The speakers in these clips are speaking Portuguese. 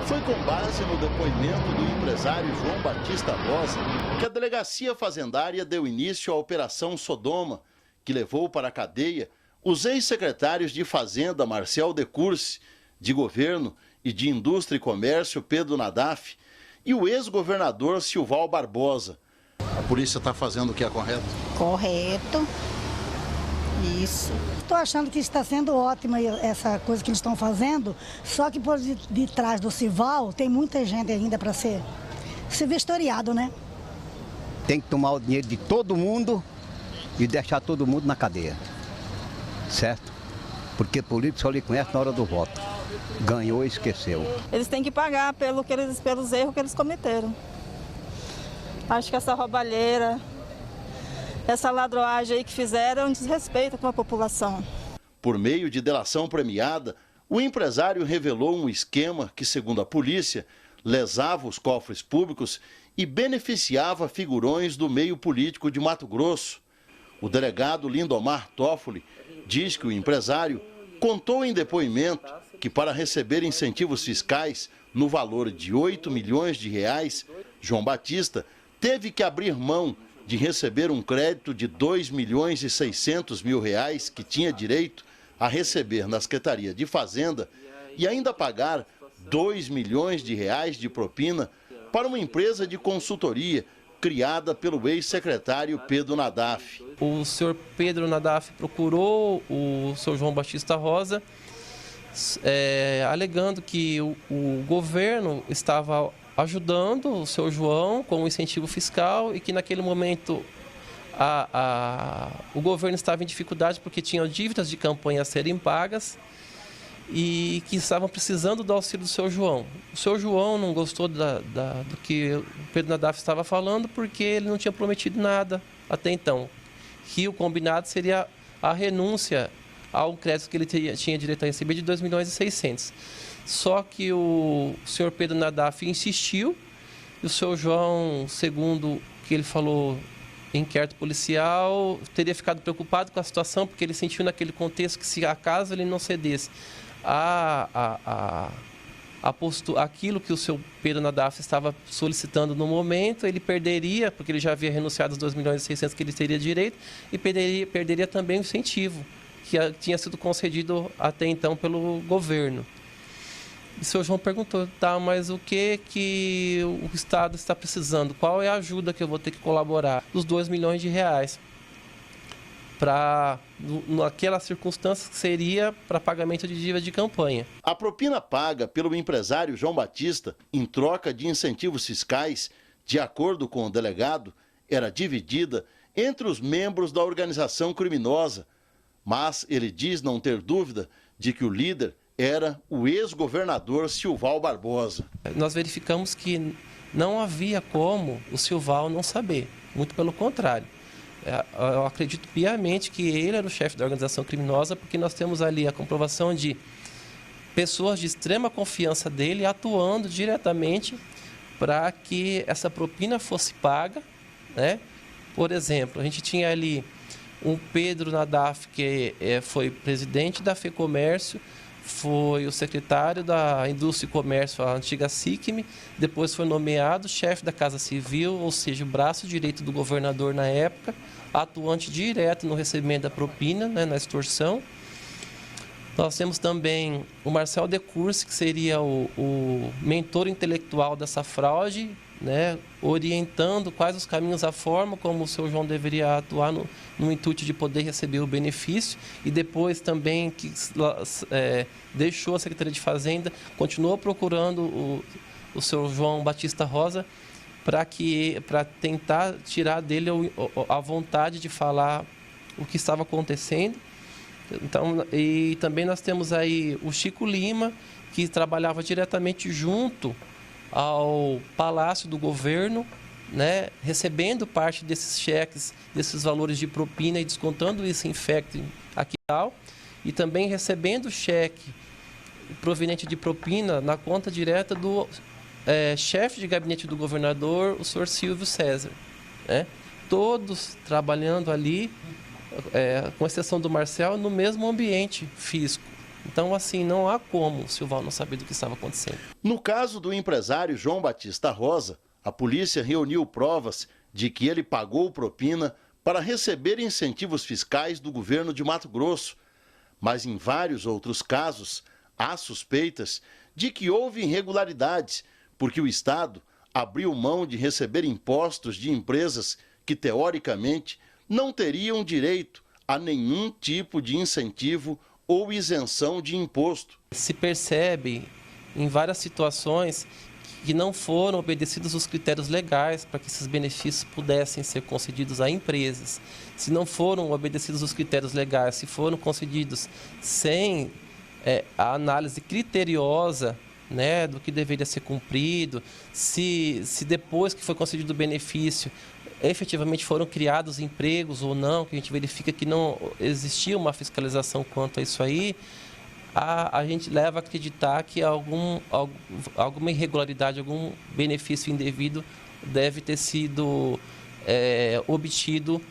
Foi com base no depoimento do empresário João Batista Rosa que a Delegacia Fazendária deu início à Operação Sodoma, que levou para a cadeia os ex-secretários de Fazenda Marcel Decurse, de Governo e de Indústria e Comércio Pedro Nadaf e o ex-governador Silval Barbosa. A polícia está fazendo o que é correto? Correto. Isso. Estou achando que está sendo ótima essa coisa que eles estão fazendo, só que por detrás do Silval tem muita gente ainda para ser vistoriado, né? Tem que tomar o dinheiro de todo mundo e deixar todo mundo na cadeia, certo? Porque político só lhe conhece na hora do voto. Ganhou e esqueceu. Eles têm que pagar pelos erros que eles cometeram. Acho que essa roubalheira, essa ladroagem aí que fizeram é um desrespeito com a população. Por meio de delação premiada, o empresário revelou um esquema que, segundo a polícia, lesava os cofres públicos e beneficiava figurões do meio político de Mato Grosso. O delegado Lindomar Toffoli diz que o empresário contou em depoimento que, para receber incentivos fiscais no valor de 8 milhões de reais, João Batista teve que abrir mão de receber um crédito de 2 milhões e 600 mil reais que tinha direito a receber na Secretaria de Fazenda e ainda pagar 2 milhões de reais de propina para uma empresa de consultoria criada pelo ex-secretário Pedro Nadaf. O senhor Pedro Nadaf procurou o senhor João Batista Rosa, alegando que o governo estava ajudando o seu João com o incentivo fiscal e que naquele momento o governo estava em dificuldade porque tinham dívidas de campanha a serem pagas e que estavam precisando do auxílio do seu João. O seu João não gostou do que o Pedro Nadaf estava falando porque ele não tinha prometido nada até então. Que o combinado seria a renúncia ao crédito que ele tinha direito a receber de 2 milhões e 600. Só que o senhor Pedro Nadaf insistiu e o seu João, segundo o que ele falou em inquérito policial, teria ficado preocupado com a situação porque ele sentiu naquele contexto que se acaso ele não cedesse aquilo que o seu Pedro Nadaf estava solicitando no momento, ele perderia, porque ele já havia renunciado aos 2 milhões e 600 que ele teria direito, e perderia também o incentivo que tinha sido concedido até então pelo governo. E o seu João perguntou, tá, mas o que o Estado está precisando? Qual é a ajuda que eu vou ter que colaborar? Dos 2 milhões de reais. Naquela circunstância que seria para pagamento de dívida de campanha. A propina paga pelo empresário João Batista, em troca de incentivos fiscais, de acordo com o delegado, era dividida entre os membros da organização criminosa. Mas ele diz não ter dúvida de que o líder era o ex-governador Silval Barbosa. Nós verificamos que não havia como o Silval não saber, muito pelo contrário. Eu acredito piamente que ele era o chefe da organização criminosa, porque nós temos ali a comprovação de pessoas de extrema confiança dele atuando diretamente para que essa propina fosse paga, né? Por exemplo, a gente tinha ali um Pedro Nadaf, que foi presidente da FEComércio, foi o secretário da Indústria e Comércio, a antiga SICM, depois foi nomeado chefe da Casa Civil, ou seja, o braço direito do governador na época, atuante direto no recebimento da propina, né, na extorsão. Nós temos também o Marcel Decurse, que seria o mentor intelectual dessa fraude, né, orientando quais os caminhos, a forma como o seu João deveria atuar no intuito de poder receber o benefício, e depois também que deixou a Secretaria de Fazenda, continuou procurando o seu João Batista Rosa para tentar tirar dele a vontade de falar o que estava acontecendo. Então, e também nós temos aí o Chico Lima, que trabalhava diretamente junto ao Palácio do Governo, né, recebendo parte desses cheques, desses valores de propina e descontando isso em FEC aqui e tal, e também recebendo cheque proveniente de propina na conta direta do chefe de gabinete do governador, o senhor Silvio César, né? Todos trabalhando ali, com exceção do Marcel, no mesmo ambiente físico, Então, assim, não há como o Silval não saber do que estava acontecendo. No caso do empresário João Batista Rosa, a polícia reuniu provas de que ele pagou propina para receber incentivos fiscais do governo de Mato Grosso. Mas em vários outros casos, há suspeitas de que houve irregularidades, porque o Estado abriu mão de receber impostos de empresas que, teoricamente, não teriam direito a nenhum tipo de incentivo ou isenção de imposto. Se percebe em várias situações que não foram obedecidos os critérios legais para que esses benefícios pudessem ser concedidos a empresas. Se não foram obedecidos os critérios legais, se foram concedidos sem a análise criteriosa, né, do que deveria ser cumprido, se depois que foi concedido o benefício, efetivamente foram criados empregos ou não, que a gente verifica que não existia uma fiscalização quanto a isso aí, a gente leva a acreditar que alguma irregularidade, algum benefício indevido deve ter sido obtido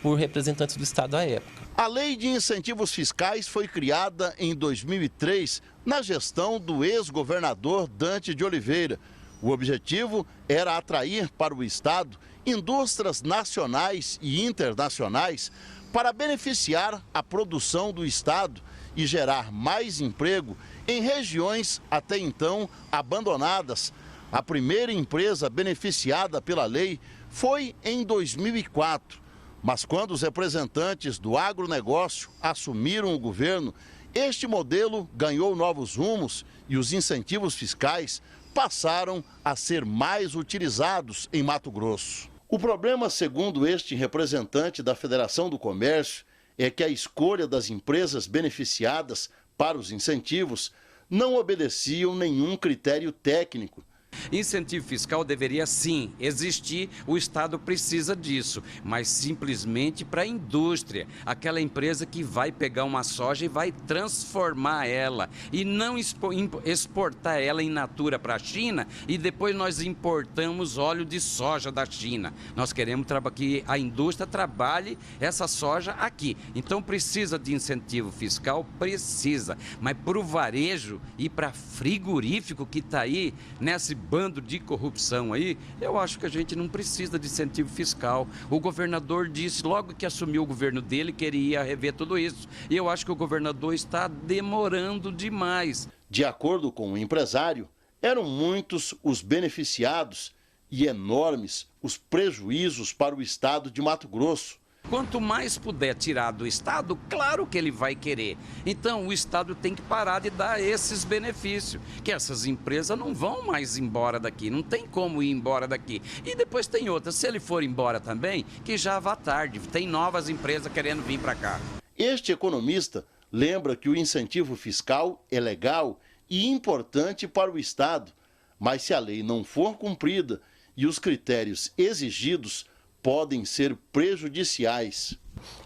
por representantes do Estado à época. A Lei de Incentivos Fiscais foi criada em 2003, na gestão do ex-governador Dante de Oliveira. O objetivo era atrair para o Estado indústrias nacionais e internacionais para beneficiar a produção do Estado e gerar mais emprego em regiões até então abandonadas. A primeira empresa beneficiada pela lei foi em 2004, mas quando os representantes do agronegócio assumiram o governo, este modelo ganhou novos rumos e os incentivos fiscais passaram a ser mais utilizados em Mato Grosso. O problema, segundo este representante da Federação do Comércio, é que a escolha das empresas beneficiadas para os incentivos não obedeciam nenhum critério técnico. Incentivo fiscal deveria sim existir, o Estado precisa disso, mas simplesmente para a indústria, aquela empresa que vai pegar uma soja e vai transformar ela e não exportar ela in natura para a China e depois nós importamos óleo de soja da China. Nós queremos que a indústria trabalhe essa soja aqui, então precisa de incentivo fiscal, precisa, mas para o varejo e para frigorífico que está aí nesse bando de corrupção aí, eu acho que a gente não precisa de incentivo fiscal. O governador disse logo que assumiu o governo dele que ele ia rever tudo isso. E eu acho que o governador está demorando demais. De acordo com o empresário, eram muitos os beneficiados e enormes os prejuízos para o Estado de Mato Grosso. Quanto mais puder tirar do Estado, claro que ele vai querer. Então, o Estado tem que parar de dar esses benefícios, que essas empresas não vão mais embora daqui, não tem como ir embora daqui. E depois tem outras, se ele for embora também, que já vá tarde, tem novas empresas querendo vir para cá. Este economista lembra que o incentivo fiscal é legal e importante para o Estado, mas se a lei não for cumprida e os critérios exigidos podem ser prejudiciais.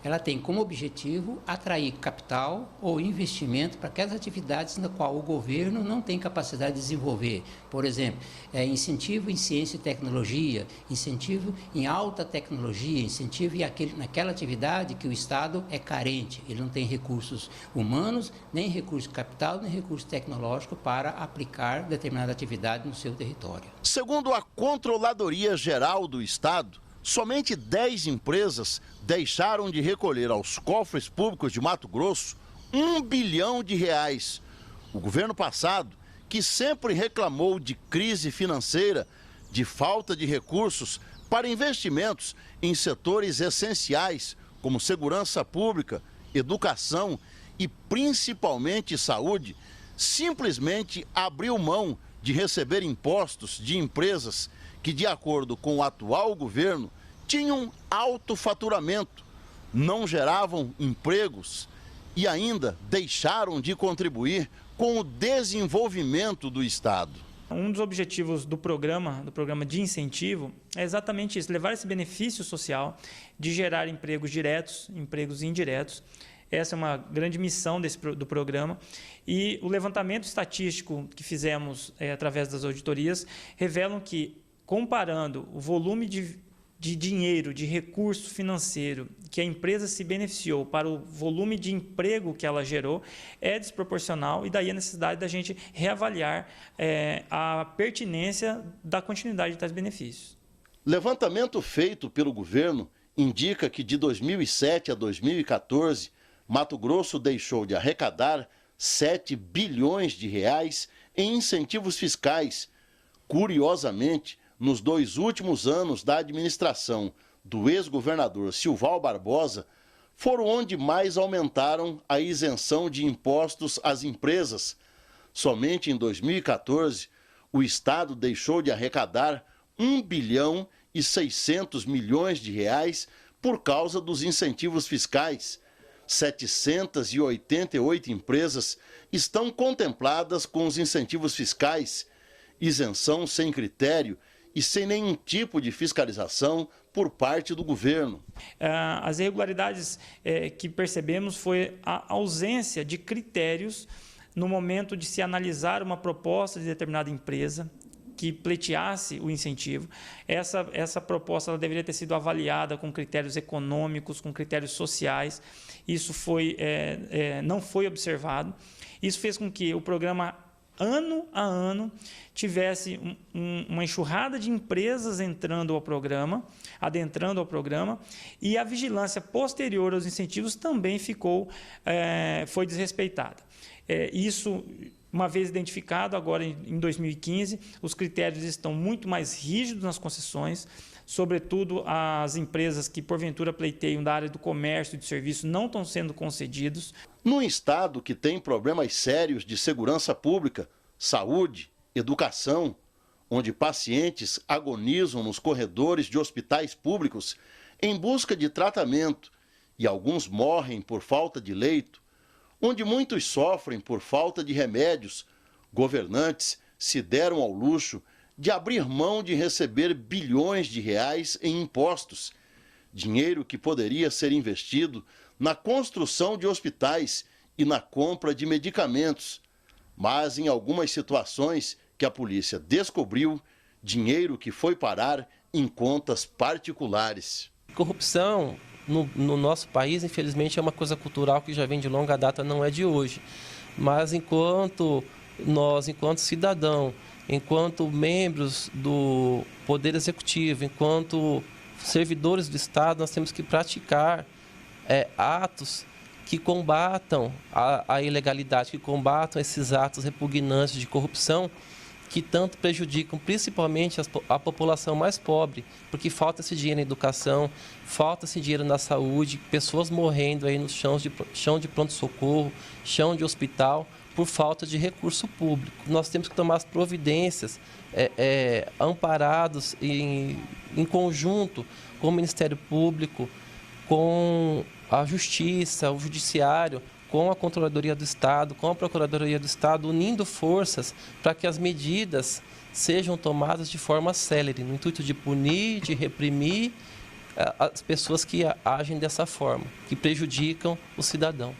Ela tem como objetivo atrair capital ou investimento para aquelas atividades na qual o governo não tem capacidade de desenvolver. Por exemplo, incentivo em ciência e tecnologia, incentivo em alta tecnologia, incentivo naquela atividade que o Estado é carente. Ele não tem recursos humanos, nem recurso capital, nem recurso tecnológico para aplicar determinada atividade no seu território. Segundo a Controladoria Geral do Estado, somente 10 empresas deixaram de recolher aos cofres públicos de Mato Grosso R$ 1 bilhão. O governo passado, que sempre reclamou de crise financeira, de falta de recursos para investimentos em setores essenciais, como segurança pública, educação e principalmente saúde, simplesmente abriu mão de receber impostos de empresas que, de acordo com o atual governo, tinham alto faturamento, não geravam empregos e ainda deixaram de contribuir com o desenvolvimento do Estado. Um dos objetivos do programa de incentivo, é exatamente isso, levar esse benefício social de gerar empregos diretos, empregos indiretos. Essa é uma grande missão do programa. E o levantamento estatístico que fizemos através das auditorias revelam que, comparando o volume de de dinheiro, de recurso financeiro que a empresa se beneficiou para o volume de emprego que ela gerou é desproporcional, e daí a necessidade da gente reavaliar a pertinência da continuidade de tais benefícios. Levantamento feito pelo governo indica que de 2007 a 2014, Mato Grosso deixou de arrecadar 7 bilhões de reais em incentivos fiscais. Curiosamente, nos 2 últimos anos da administração do ex-governador Silval Barbosa, foram onde mais aumentaram a isenção de impostos às empresas. Somente em 2014, o Estado deixou de arrecadar 1 bilhão e 600 milhões de reais por causa dos incentivos fiscais. 788 empresas estão contempladas com os incentivos fiscais, isenção sem critério e sem nenhum tipo de fiscalização por parte do governo. As irregularidades que percebemos foi a ausência de critérios no momento de se analisar uma proposta de determinada empresa que pleiteasse o incentivo. Essa proposta ela deveria ter sido avaliada com critérios econômicos, com critérios sociais. Isso não foi observado. Isso fez com que o programa, ano a ano, tivesse uma enxurrada de empresas adentrando ao programa, e a vigilância posterior aos incentivos também foi desrespeitada. Isso, uma vez identificado, agora em 2015, os critérios estão muito mais rígidos nas concessões, sobretudo as empresas que, porventura, pleiteiam da área do comércio e de serviço não estão sendo concedidos. Num estado que tem problemas sérios de segurança pública, saúde, educação, onde pacientes agonizam nos corredores de hospitais públicos em busca de tratamento e alguns morrem por falta de leito, onde muitos sofrem por falta de remédios, governantes se deram ao luxo de abrir mão de receber bilhões de reais em impostos, dinheiro que poderia ser investido na construção de hospitais e na compra de medicamentos, mas em algumas situações que a polícia descobriu, dinheiro que foi parar em contas particulares. Corrupção no nosso país, infelizmente, é uma coisa cultural que já vem de longa data, não é de hoje. Mas enquanto cidadão, enquanto membros do Poder Executivo, enquanto servidores do Estado, nós temos que praticar atos que combatam a ilegalidade, que combatam esses atos repugnantes de corrupção, que tanto prejudicam principalmente a população mais pobre, porque falta esse dinheiro na educação, falta esse dinheiro na saúde, pessoas morrendo aí no chão de pronto-socorro, chão de hospital, por falta de recurso público. Nós temos que tomar as providências amparados em conjunto com o Ministério Público, com a Justiça, o Judiciário, com a Controladoria do Estado, com a Procuradoria do Estado, unindo forças para que as medidas sejam tomadas de forma célere, no intuito de punir, de reprimir as pessoas que agem dessa forma, que prejudicam o cidadão.